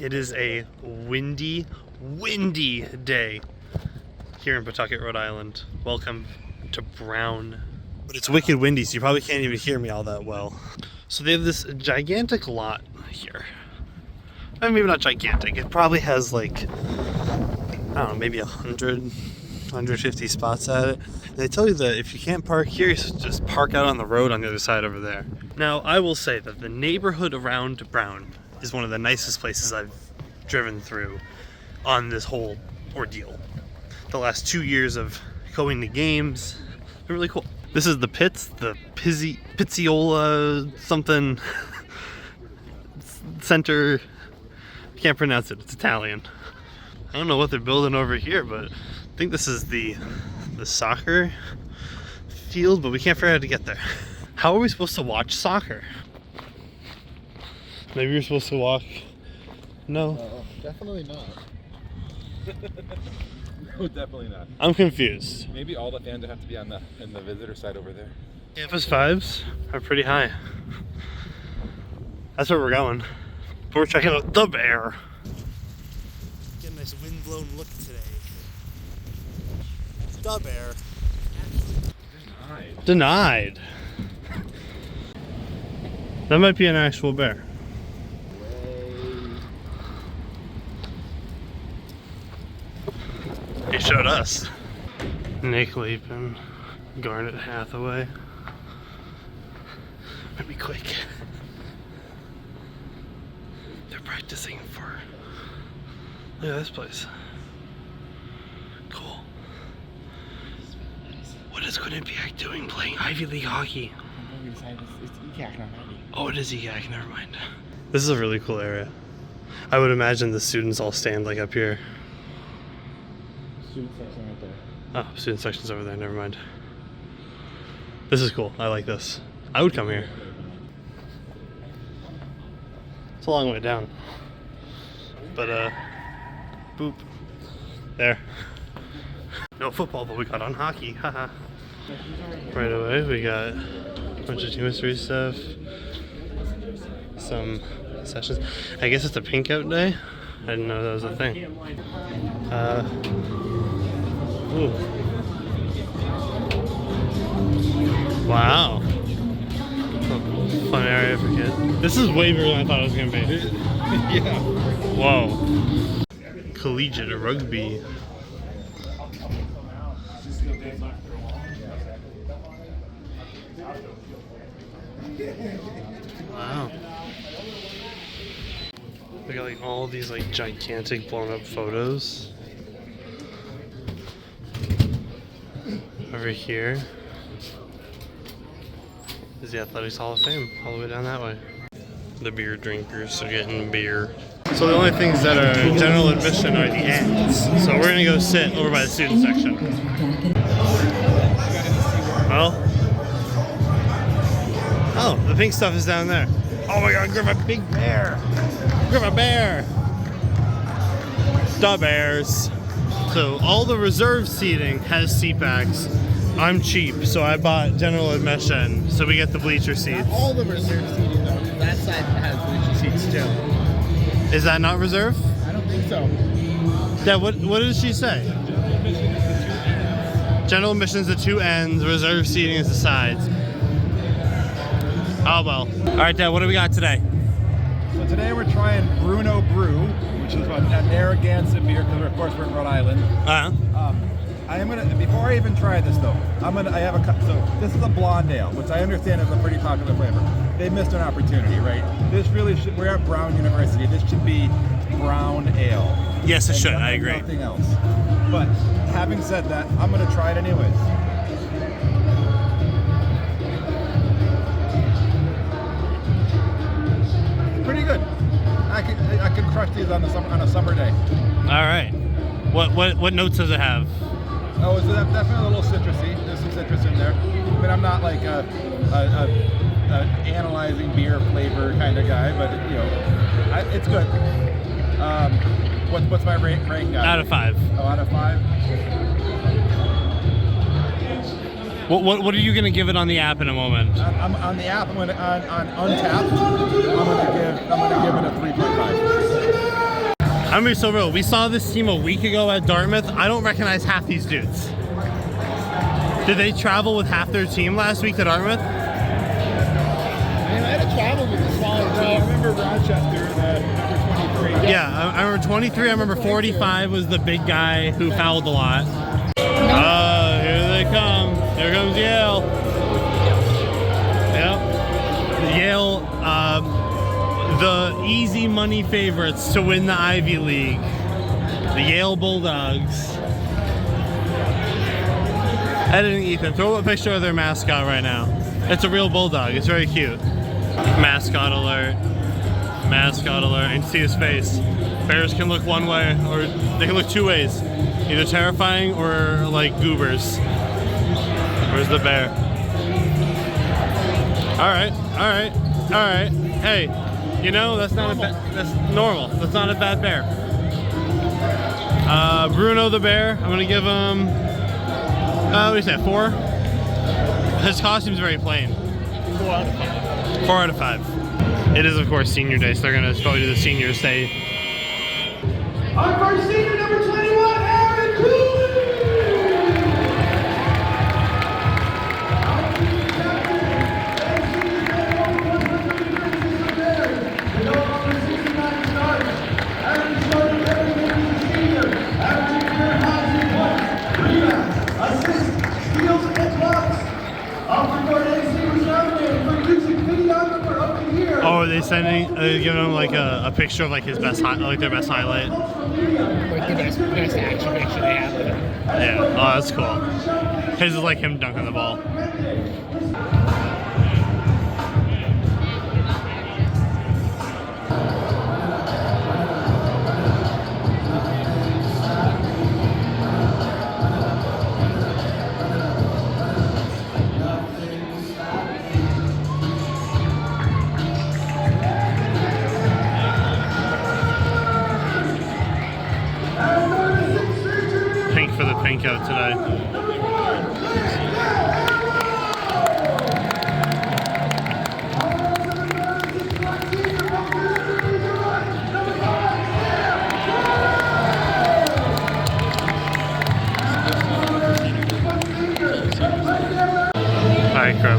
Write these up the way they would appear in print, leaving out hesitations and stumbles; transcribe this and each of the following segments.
It is a windy day here in Pawtucket, Rhode Island. Welcome to Brown. But it's wicked windy, so you probably can't even hear me all that well. So they have this gigantic lot here. I mean, maybe not gigantic. It probably has like, I don't know, maybe 100, 150 spots at it. And they tell you that if you can't park here, you just park out on the road on the other side over there. Now, I will say that the neighborhood around Brown is one of the nicest places I've driven through on this whole ordeal. The last 2 years of going to games, they're really cool. This is the Pits, the Pizzitola something Center. I can't pronounce it, it's Italian. I don't know what they're building over here, but I think this is the soccer field, but we can't figure out how to get there. How are we supposed to watch soccer? Maybe you're supposed to walk. No. Definitely not. No, definitely not. I'm confused. Maybe all the fans would have to be in the visitor side over there. Campus vibes are pretty high. That's where we're going. But we're checking out the Bear. Get a nice wind-blown look today. The Bear. Denied. That might be an actual bear. He showed us. Nick Leapin, Garnet Hathaway. Might be quick. They're practicing for. Look at this place. Cool. What is Quinnipiac doing playing Ivy League hockey? Oh, it is EGAC, never mind. This is a really cool area. I would imagine the students all stand like up here. Student section right there. Oh, student section's over there, never mind. This is cool, I like this. I would come here. It's a long way down. But, boop. There. No football, but we got on hockey, haha. Right away, we got a bunch of team history stuff. Some sessions. I guess it's a pink out day. I didn't know that was a thing. Ooh. Wow. Oh, fun area for kids. This is way bigger than I thought it was gonna be. Yeah. Whoa. Collegiate rugby. Wow. They got like all these like gigantic blown up photos. Over here is the Athletics Hall of Fame, all the way down that way. The beer drinkers are getting beer. So the only things that are general admission are the ends. So we're gonna go sit over by the student section. Well, oh, the pink stuff is down there. Oh my God, grab a big bear. Grab a bear. The Bears. So all the reserve seating has seat backs. I'm cheap, so I bought general admission, so we get the bleacher seats. Not all the reserve seating though. That side has bleacher seats too. Is that not reserve? I don't think so. Yeah, what did she say? General admission is the two ends, reserve seating is the sides. Oh well. Alright, Dad, what do we got today? So today we're trying Bruno Brew, which is a Narragansett beer, because of course we're in Rhode Island. I am gonna, before I even try this though, I have a cup. So this is a blonde ale, which I understand is a pretty popular flavor. They missed an opportunity, right? This really should, we're at Brown University. This should be brown ale. Yes, it should. I agree. Nothing else. But having said that, I'm gonna try it anyways. Pretty good. I could crush these on a summer day. All right. What notes does it have? Oh, it's definitely a little citrusy. There's some citrus in there. I mean, I'm not like a analyzing beer flavor kind of guy, but you know, it's good. What's my rank guy? Out of 5. Oh, out of 5. What are you gonna give it on the app in a moment? I'm on the app. I'm gonna on Untapped. I'm gonna give it a 3.5. I'm gonna be so real. We saw this team a week ago at Dartmouth. I don't recognize half these dudes. Did they travel with half their team last week to Dartmouth? I had to travel with the smaller team. I remember Rochester, number 23. Yeah, I remember 23. I remember 45 was the big guy who fouled a lot. Here they come. Here comes Yale. Yep. Yale, the easy money favorites to win the Ivy League. The Yale Bulldogs. Editing Ethan, throw up a picture of their mascot right now. It's a real bulldog. It's very cute. Mascot alert. Mascot alert. And see his face. Bears can look one way, or they can look two ways. Either terrifying or like goobers. Where's the bear? Alright, alright, alright. Hey, you know, that's not that's normal. That's not a bad bear. Bruno the bear, I'm gonna give him, what do you say, 4? His costume's very plain. 4 out of 5. 4 out of 5. It is, of course, senior day, so they're gonna probably do the seniors day. Our first senior, number 21, Aaron Cooley! Oh, are they sending? Are they giving him like a picture of like his best, like their best highlight? Like the best action picture they have of him. Yeah. Oh, that's cool. His is like him dunking the ball. Pink for the pink out today. Alright, Crow.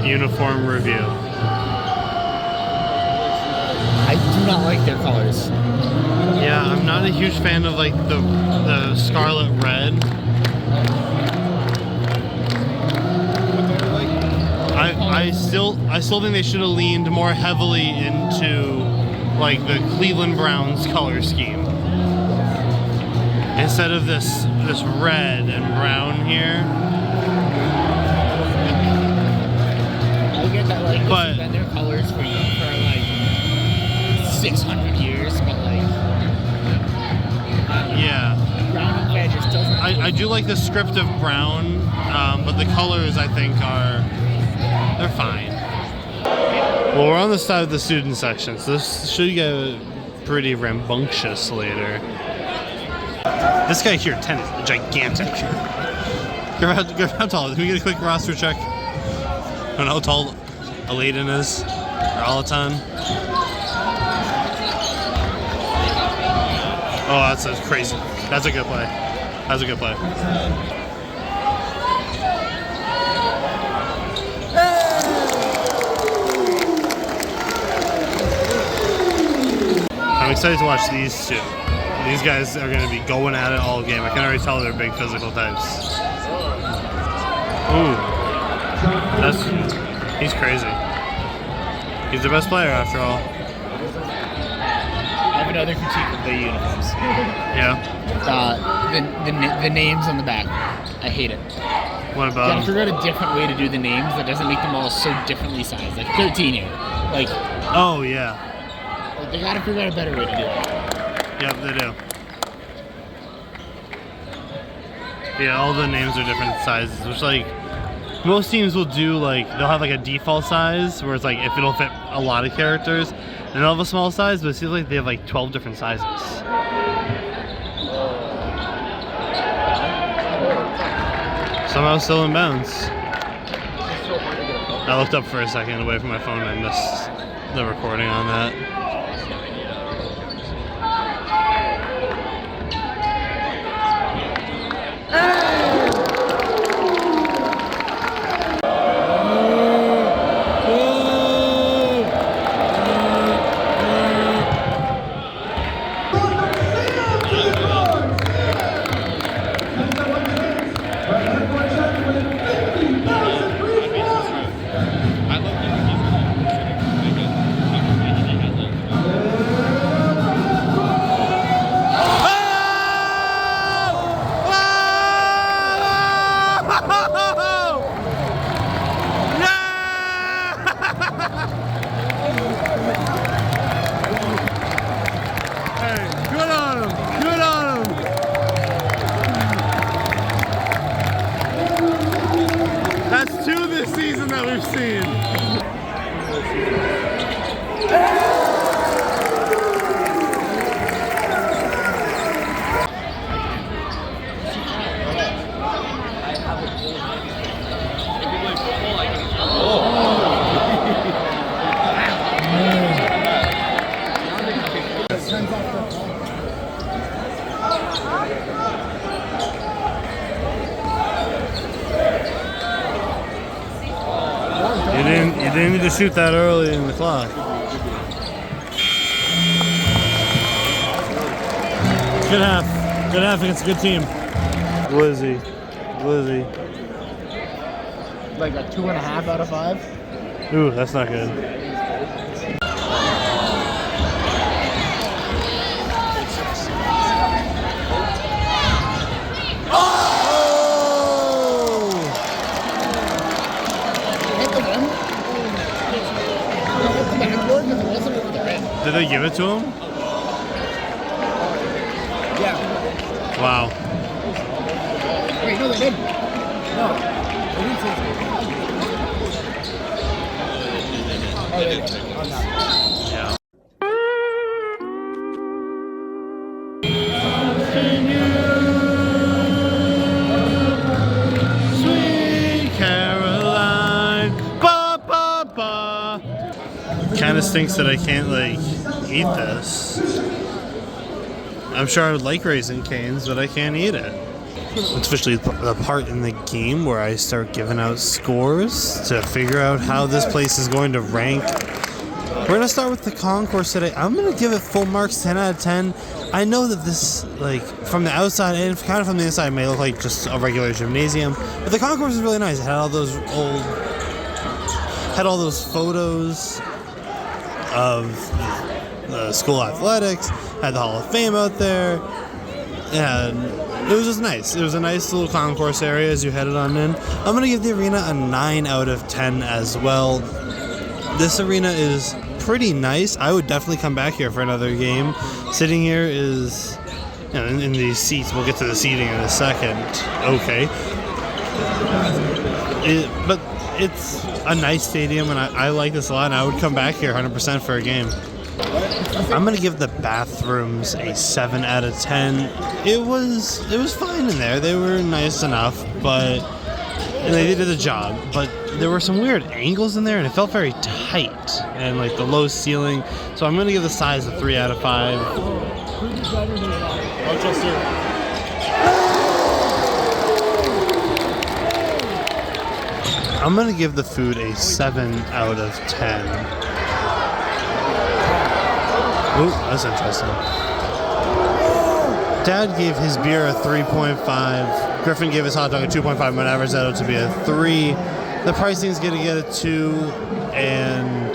Uniform review. I do not like their colors. Yeah, I'm not a huge fan of like the scarlet red. I still think they should have leaned more heavily into like the Cleveland Browns color scheme instead of this red and brown here. I get that, like, But- it's been their colors for like 600 years, but like, Yeah. brown and red just doesn't. I do like the script of brown, but the colors I think they're fine. Well, we're on the side of the student section, so this should get pretty rambunctious later. This guy here, 10, is gigantic. How tall? Can we get a quick roster check? I don't know how tall Aladen is, or Alaton. Oh, that's crazy. That's a good play. That's a good play. I'm excited to watch these two. These guys are going to be going at it all game. I can already tell they're big physical types. Ooh. He's crazy. He's the best player after all. I have another critique of the uniforms. Yeah. The names on the back. I hate it. What You about gotta him? figure out a different way to do the names that doesn't make them all so differently sized. Like 13 here. Like Oh, yeah. they gotta figure out a better way to do it. Yep, they do. Yeah, all the names are different sizes, which like most teams will do, like they'll have like a default size where it's like if it'll fit a lot of characters, and they'll have a small size, but it seems like they have like 12 different sizes. Somehow still in bounds. I looked up for a second away from my phone and I missed the recording on that. You didn't need to shoot that early in the clock. Good half. Good half against a good team. Glizzy. Like a 2.5 out of 5. Ooh, that's not good. Did they give it to him? Yeah. Wow. Wait, no, they didn't. No. They didn't say so. Oh, they did. Yeah. Sweet Caroline, ba ba ba. Kind of stinks that I can't like eat this. I'm sure I would like Raisin Canes, but I can't eat it. It's officially the part in the game where I start giving out scores to figure out how this place is going to rank. We're going to start with the concourse today. I'm going to give it full marks, 10 out of 10. I know that this, like, from the outside and kind of from the inside may look like just a regular gymnasium, but the concourse is really nice. It had all those photos of the school athletics, had the Hall of Fame out there, and it was just nice. It was a nice little concourse area as you headed on in. I'm going to give the arena a 9 out of 10 as well. This arena is pretty nice. I would definitely come back here for another game. Sitting here is, you know, in these seats, we'll get to the seating in a second. Okay. But it's a nice stadium, and I like this a lot, and I would come back here 100% for a game. I'm going to give the bathrooms a 7 out of 10. It was fine in there. They were nice enough, but they did the job. But there were some weird angles in there, and it felt very tight, and like the low ceiling. So I'm going to give the size a 3 out of 5. I'll trust you. I'm going to give the food a 7 out of 10. Ooh, that's interesting. Dad gave his beer a 3.5. Griffin gave his hot dog a 2.5. I'm going to average that out to be a 3. The pricing's going to get a 2. And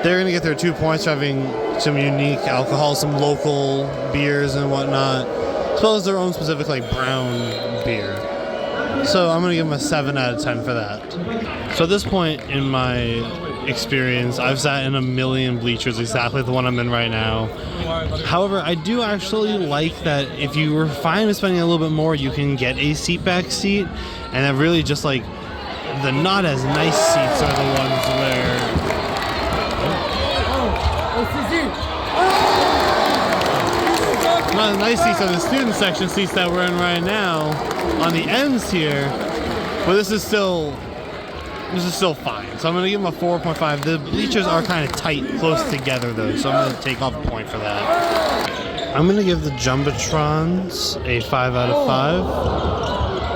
they're going to get their 2 points for having some unique alcohol, some local beers and whatnot, as well as their own specific, like, brown beer. So I'm going to give them a 7 out of 10 for that. So at this point in my experience, I've sat in a million bleachers, exactly the one I'm in right now. However, I do actually like that if you were fine with spending a little bit more, you can get a seat back seat, and that really just like the not as nice seats are the ones where not as nice seats are the student section seats that we're in right now on the ends here, but this is still fine. So I'm going to give them a 4.5. The bleachers are kind of tight, close together though, so I'm going to take off a point for that. I'm going to give the Jumbotrons a 5 out of 5.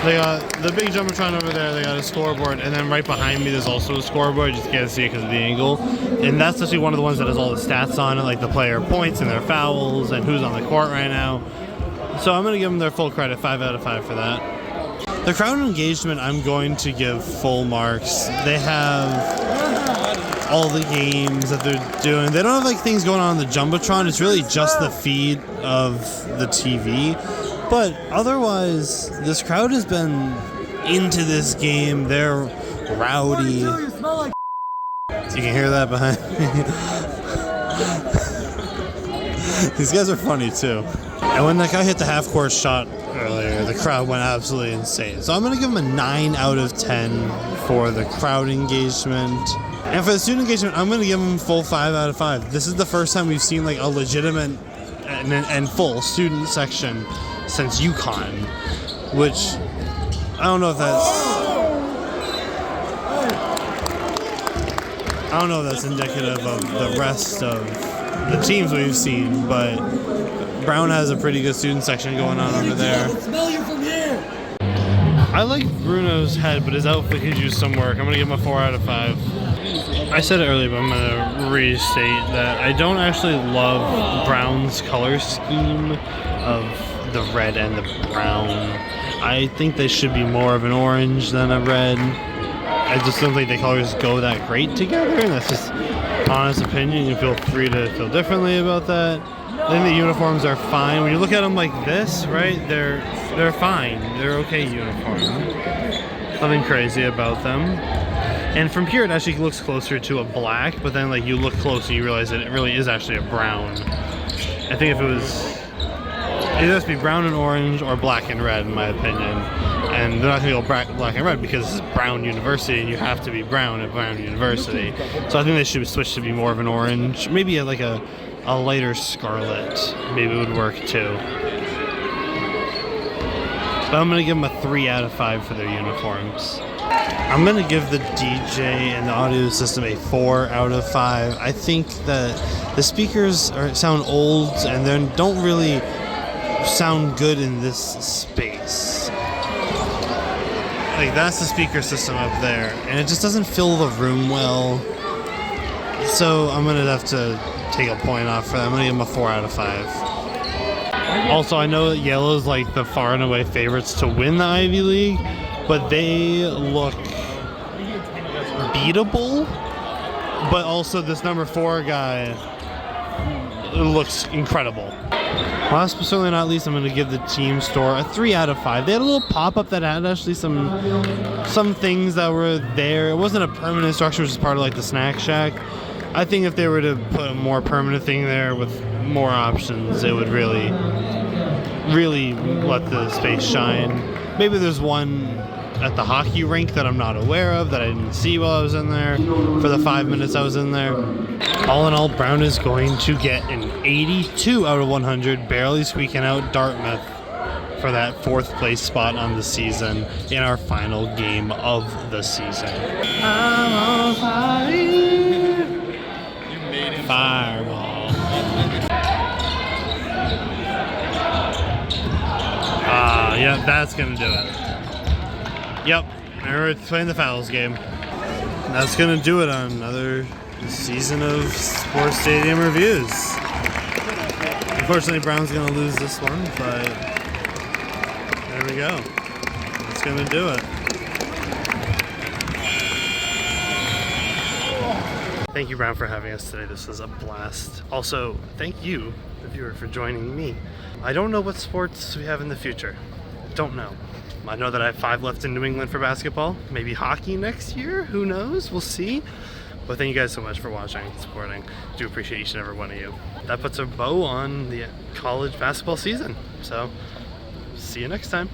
They got the big Jumbotron over there, they got a scoreboard, and then right behind me there's also a scoreboard. You just can't see it because of the angle. And that's actually one of the ones that has all the stats on it, like the player points and their fouls and who's on the court right now. So I'm going to give them their full credit, 5 out of 5 for that. The crowd engagement, I'm going to give full marks. They have all the games that they're doing. They don't have like things going on the Jumbotron. It's really just the feed of the TV. But otherwise, this crowd has been into this game. They're rowdy. You can hear that behind me. These guys are funny too. And when that guy hit the half-court shot earlier, the crowd went absolutely insane. So I'm going to give them a 9 out of 10 for the crowd engagement. And for the student engagement, I'm going to give them full 5 out of 5. This is the first time we've seen like a legitimate and full student section since UConn, which I don't know if that's indicative of the rest of the teams we've seen, but Brown has a pretty good student section going on over there. Smell you from here. I like Bruno's head, but his outfit could use some work. I'm gonna give him a 4 out of 5. I said it earlier, but I'm gonna restate that I don't actually love Brown's color scheme of the red and the brown. I think they should be more of an orange than a red. I just don't think the colors go that great together, and that's just honest opinion. You feel free to feel differently about that. I think the uniforms are fine. When you look at them like this, right, they're fine. They're okay uniforms. Nothing crazy about them. And from here, it actually looks closer to a black, but then like you look close and you realize that it really is actually a brown. I think if it was, it has to be brown and orange or black and red, in my opinion. And they're not going to go black and red because it's Brown University and you have to be brown at Brown University. So I think they should switch to be more of an orange, maybe like a lighter scarlet. Maybe it would work too. But I'm going to give them a 3 out of 5 for their uniforms. I'm going to give the DJ and the audio system a 4 out of 5. I think that the speakers sound old and they don't really sound good in this space. Like, that's the speaker system up there, and it just doesn't fill the room well. So I'm going to have to take a point off for that. I'm going to give them a 4 out of 5. Also, I know that Yale is like the far and away favorites to win the Ivy League, but they look beatable. But also this number 4 guy looks incredible. Last but certainly not least, I'm going to give the team store a 3 out of 5. They had a little pop-up that had actually some things that were there. It wasn't a permanent structure, which is part of like the snack shack. I think if they were to put a more permanent thing there with more options, it would really let the space shine. Maybe there's one at the hockey rink that I'm not aware of, that I didn't see while I was in there for the 5 minutes I was in there. All in all, Brown is going to get an 82 out of 100, barely squeaking out Dartmouth for that 4th place spot on the season in our final game of the season. I'm on fire. You made it. Fireball. Yeah, that's gonna do it. Yep, we're playing the fouls game. That's gonna do it on another season of Sports Stadium Reviews. Unfortunately, Brown's gonna lose this one, but there we go. That's gonna do it. Thank you, Brown, for having us today. This was a blast. Also, thank you, the viewer, for joining me. I don't know what sports we have in the future. Don't know. I know that I have 5 left in New England for basketball. Maybe hockey next year. Who knows? We'll see. But thank you guys so much for watching and supporting. I do appreciate each and every one of you. That puts a bow on the college basketball season. So, see you next time.